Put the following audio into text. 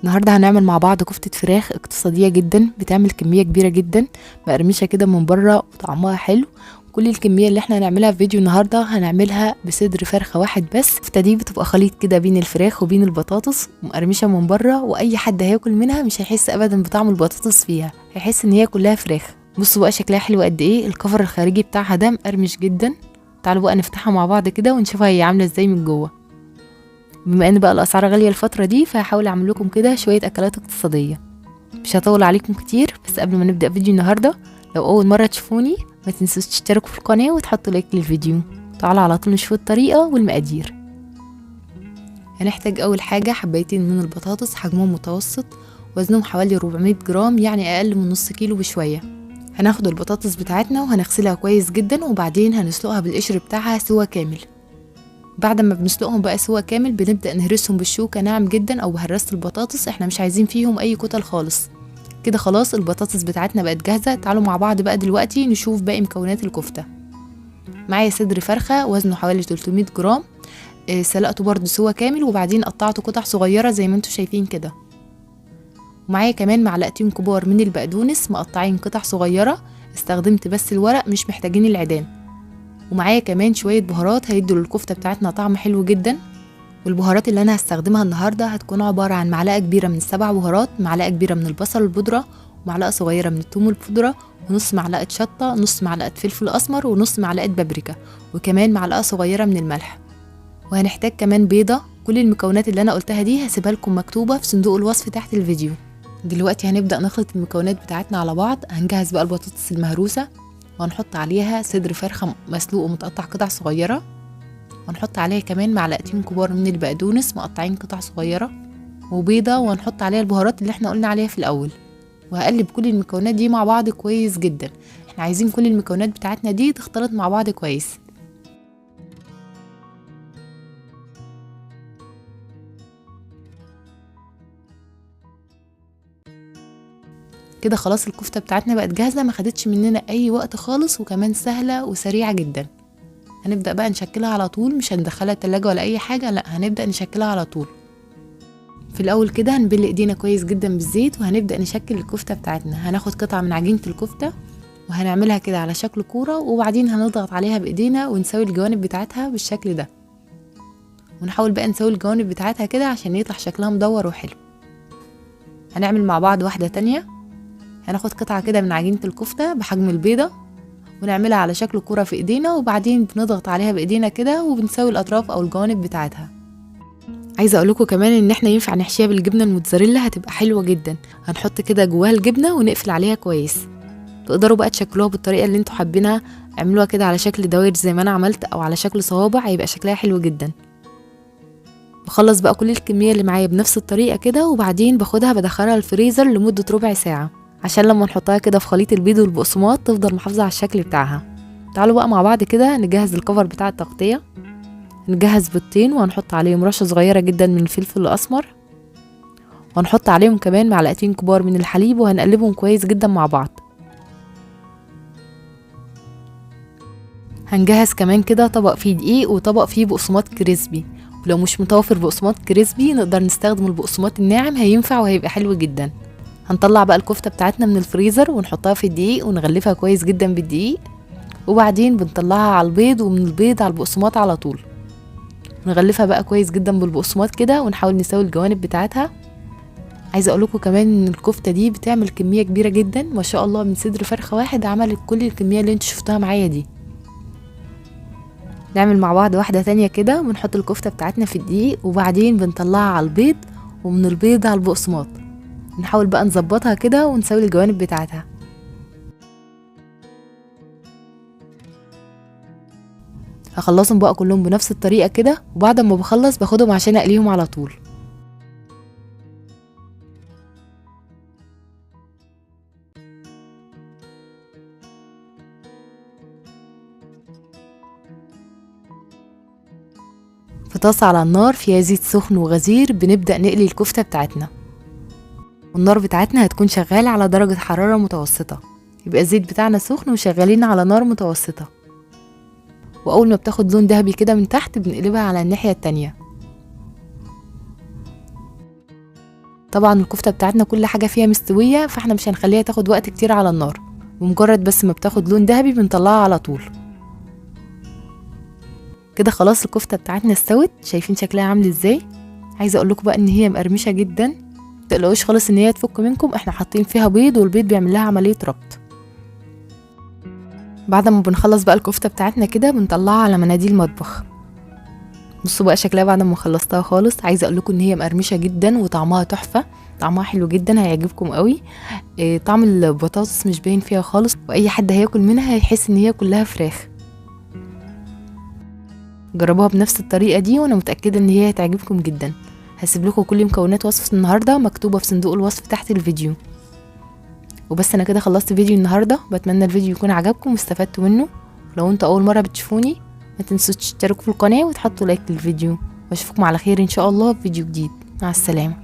النهارده هنعمل مع بعض كفتة فراخ اقتصادية جدا، بتعمل كمية كبيرة جدا، مقرمشة كده من بره وطعمها حلو. كل الكمية اللي احنا هنعملها في فيديو النهارده هنعملها بصدر فرخة واحد بس. الكفتة دي بتبقى خليط كده بين الفراخ وبين البطاطس، مقرمشة من بره، واي حد هياكل منها مش هيحس ابدا بطعم البطاطس فيها، هيحس ان هي كلها فراخ. بصوا بقى شكلها حلو قد ايه، الكفر الخارجي بتاعها ده مقرمش جدا. تعالوا بقى نفتحها مع بعض كده ونشوفها هي عاملة ازاي من جوه. بما ان بقى الاسعار غاليه الفتره دي، فهحاول اعمل لكم كده شويه اكلات اقتصاديه. مش هطول عليكم كتير، بس قبل ما نبدا فيديو النهارده، لو اول مره تشوفوني ما تنسوش تشتركوا في القناه وتحطوا لايك للفيديو. تعالوا على طول نشوف الطريقه والمقادير. هنحتاج اول حاجه حبايتين من البطاطس، حجمهم متوسط، وزنهم حوالي 400 جرام، يعني اقل من نص كيلو بشويه. هناخد البطاطس بتاعتنا وهنغسلها كويس جدا، وبعدين هنسلقها بالقشر بتاعها سوا كامل. بعد ما بنسلقهم بقى سوا كامل، بنبدأ نهرسهم بالشوكة ناعم جدا او بهرسة البطاطس، احنا مش عايزين فيهم اي كتل خالص. كده خلاص البطاطس بتاعتنا بقت جاهزة. تعالوا مع بعض بقى دلوقتي نشوف باقي مكونات الكفتة. معايا صدر فرخة وزنه حوالي 300 جرام، سلقته برضو سوا كامل، وبعدين قطعته قطع صغيرة زي ما انتوا شايفين كده. ومعايا كمان معلقتين كبار من البقدونس مقطعين قطع صغيرة، استخدمت بس الورق، مش محتاجين العيدان. ومعايا كمان شوية بهارات هيدوا للكفتة بتاعتنا طعم حلو جدا. والبهارات اللي انا هستخدمها النهارده هتكون عباره عن معلقه كبيره من السبع بهارات، معلقه كبيره من البصل البودره، ومعلقه صغيره من الثوم البودره، ونص معلقه شطه، نص معلقه فلفل اسمر، ونص معلقه بابريكا، وكمان معلقه صغيره من الملح. وهنحتاج كمان بيضه. كل المكونات اللي انا قلتها دي هسيبها لكم مكتوبه في صندوق الوصف تحت الفيديو. دلوقتي هنبدا نخلط المكونات بتاعتنا على بعض. هنجهز بقى البطاطس المهروسه، وهنحط عليها صدر فرخه مسلوق ومتقطع قطع صغيره، وهنحط عليها كمان معلقتين كبار من البقدونس مقطعين قطع صغيرة، وبيضة، وهنحط عليها البهارات اللي احنا قلنا عليها في الأول. وهقلب كل المكونات دي مع بعض كويس جدا. احنا عايزين كل المكونات بتاعتنا دي تختلط مع بعض كويس. كده خلاص الكفتة بتاعتنا بقت جاهزة، ما خدتش مننا أي وقت خالص، وكمان سهلة وسريعة جدا. هنبدأ بقى نشكلها على طول، مش هندخلها التلاجة ولا أي حاجة، لا هنبدأ نشكلها على طول. في الاول كده هنبل ايدينا كويس جدا بالزيت، وهنبدا نشكل الكفته بتاعتنا. هناخد قطعه من عجينه الكفته وهنعملها كده على شكل كوره، وبعدين هنضغط عليها بايدينا ونسوي الجوانب بتاعتها بالشكل ده. ونحاول بقى نسوي الجوانب بتاعتها كده عشان يطلع شكلها مدور وحلو. هنعمل مع بعض واحده تانية. هناخد قطعه كده من عجينه الكفته بحجم البيضه، ونعملها على شكل كوره في ايدينا، وبعدين بنضغط عليها بايدينا كده وبنسوي الاطراف او الجوانب بتاعتها. عايزه اقول لكم كمان ان احنا ينفع نحشيها بالجبنه الموتزاريلا، هتبقى حلوه جدا. هنحط كده جواها الجبنه ونقفل عليها كويس. تقدروا بقى تشكلوها بالطريقه اللي انتوا حابينها، اعملوها كده على شكل دواير زي ما انا عملت، او على شكل صوابع، هيبقى شكلها حلو جدا. بخلص بقى كل الكميه اللي معايا بنفس الطريقه كده، وبعدين باخدها بدخلها الفريزر لمده ربع ساعه، عشان لما نحطها كده في خليط البيض والبقسماط تفضل محافظه على الشكل بتاعها. تعالوا بقى مع بعض كده نجهز الكفر بتاع التغطيه. نجهز بيضتين، وهنحط عليهم رشه صغيره جدا من الفلفل الاسمر، وهنحط عليهم كمان معلقتين كبار من الحليب، وهنقلبهم كويس جدا مع بعض. هنجهز كمان كده طبق فيه دقيق وطبق فيه بقسماط كريسبي، ولو مش متوفر بقسماط كريسبي نقدر نستخدم البقسماط الناعم، هينفع وهيبقى حلو جدا. هنطلع بقى الكفته بتاعتنا من الفريزر ونحطها في الدقيق ونغلفها كويس جدا بالدقيق، وبعدين بنطلعها على البيض، ومن البيض على البقسماط على طول. نغلفها بقى كويس جدا بالبقسماط كده، ونحاول نسوي الجوانب بتاعتها. عايزه اقول لكم كمان ان الكفته دي بتعمل كميه كبيره جدا ما شاء الله، من صدر فرخه واحد عملت كل الكميه اللي انتوا شفتوها معايا دي. نعمل مع بعض واحده تانية كده، بنحط الكفته بتاعتنا في الدقيق، وبعدين بنطلعها على البيض، ومن البيض على البقسماط. نحاول بقى نظبطها كده ونسوي الجوانب بتاعتها. هخلصهم بقى كلهم بنفس الطريقه كده، وبعد ما بخلص باخدهم عشان اقليهم على طول. في طاسة على النار فيها زيت سخن وغزير، بنبدأ نقلي الكفتة بتاعتنا، والنار بتاعتنا هتكون شغالة على درجة حرارة متوسطة. يبقى الزيت بتاعنا سخن وشغالين على نار متوسطة. وأول ما بتاخد لون ذهبي كده من تحت بنقلبها على الناحية التانية. طبعا الكفته بتاعتنا كل حاجه فيها مستويه، فاحنا مش هنخليها تاخد وقت كتير على النار، ومجرد بس ما بتاخد لون ذهبي بنطلعها على طول. كده خلاص الكفته بتاعتنا استوت، شايفين شكلها عامل ازاي؟ عايزه اقول لكم بقى ان هي مقرمشه جدا، متقلقوش خالص ان هي تفك منكم، احنا حاطين فيها بيض والبيض بيعمل لها عمليه ربط. بعد ما بنخلص بقى الكفته بتاعتنا كده بنطلعها على مناديل مطبخ. بصوا بقى شكلها بعد ما خلصتها خالص. عايزه اقول لكم ان هي مقرمشه جدا وطعمها تحفه، طعمها حلو جدا هيعجبكم قوي. طعم البطاطس مش باين فيها خالص، واي حد هياكل منها هيحس ان هي كلها فراخ. جربوها بنفس الطريقه دي وانا متاكده ان هي هتعجبكم جدا. هسيب لكم كل مكونات وصفه النهارده مكتوبه في صندوق الوصف تحت الفيديو. وبس انا كده خلصت فيديو النهارده، بتمنى الفيديو يكون عجبكم واستفدتوا منه. لو انتوا اول مره بتشوفوني ما تنسوش تشتركوا في القناه وتحطوا لايك للفيديو، واشوفكم على خير ان شاء الله في فيديو جديد. مع السلامه.